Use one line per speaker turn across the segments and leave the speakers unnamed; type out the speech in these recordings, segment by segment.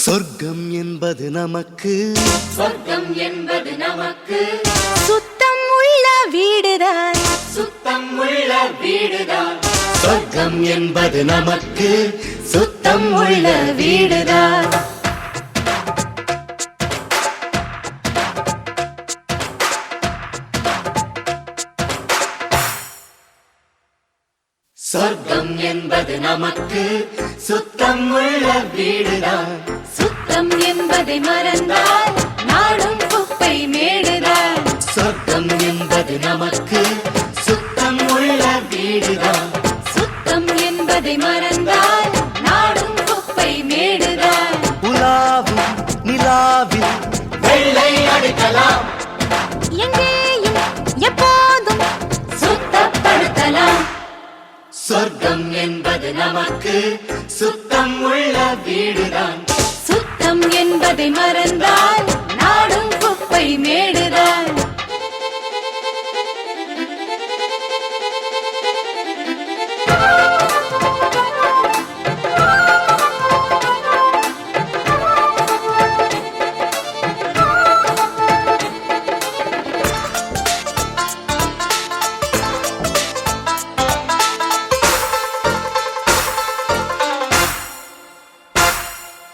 சொர்க்கம் என்பது நமக்கு
சொர்க்கம் என்பது நமக்கு
சுத்தம் உள்ள வீடுதான்
சுத்தம் உள்ள வீடுதான்
சொர்க்கம் என்பது நமக்கு சுத்தம் உள்ள
வீடுதான்
சொர்க்கம் என்பது நமக்கு சுத்தம் உள்ள வீடுதான்
சுத்தம் என்பதை மறந்தால் நாடும் குப்பை மேடுதான்
சொர்க்கம் என்பது நமக்கு சுத்தம் உள்ள வீடுதான்
சுத்தம் என்பதை மறந்தால் நாடும் குப்பை மேடுதான்
உலாவும் நிலாவில் வெள்ளை அடிக்கலாம்
எங்கேயும் எப்போதும் சுத்தப்படுத்தலாம்
சொர்க்கம் என்பது நமக்கு சுத்தம் உள்ள வீடுதான்
சுத்தம் என்பதை மறந்தால் நாடும் குப்பை மேடுதான்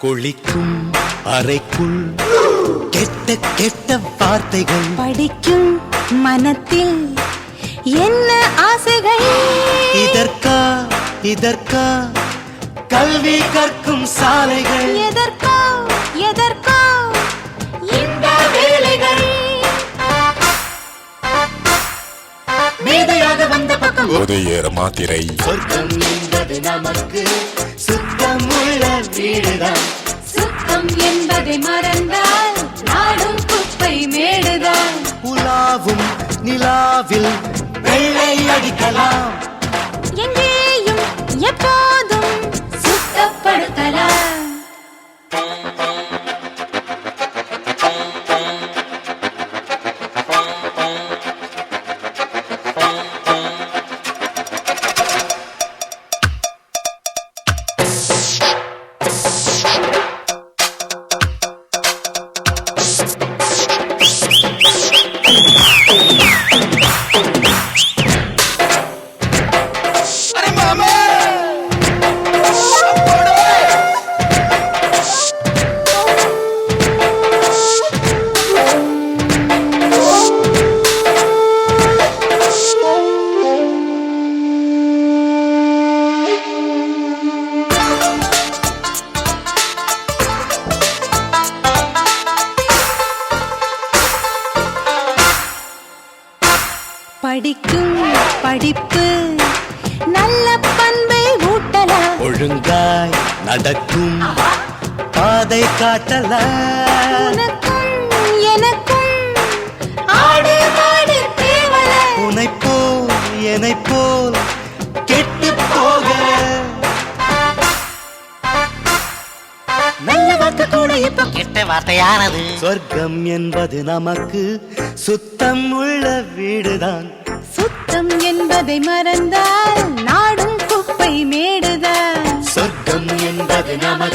குளிக்கும் அறைக்குள் கெட்ட கெட்ட வார்த்தைகள்
படிக்கும் மனத்தில் என்ன ஆசைகள்
இதற்கா இதற்கா கல்வி கற்கும் சாலைகள்
எதற்கோ எதற்கோ இந்த வேலைகள்
மேதையாக வந்த பக்கம்
உதயேற மாத்திரை
சொர்க்கம் என்பது நமக்கு சுத்தம் உள்ள வீடுதான்
சுத்தம் என்பதை மறந்தால் நாடும் குப்பை மேடுதான்
உலாவும் நிலாவில் வெள்ளை அடிக்கலாம்
எங்கேயும் எப்போதும் சுத்தப்படுத்தலாம் படிக்கும் படிப்பு நல்ல பண்பை ஊட்டலாம்
ஒழுங்காய் நடக்கும் பாதை காட்டலாம்
உனக்கும் எனக்கும் ஆடு மாடு தேவல
உனைப் போல் கெட்டு போக நல்ல வார்த்தை கூட இப்ப கெட்ட வார்த்தையானது சொர்க்கம் என்பது நமக்கு சுத்தம் உள்ள வீடுதான்
சுத்தம் என்பதை மறந்தால் நாடும் குப்பை மேடுதான்
சொர்க்கம் என்பது நமக்கு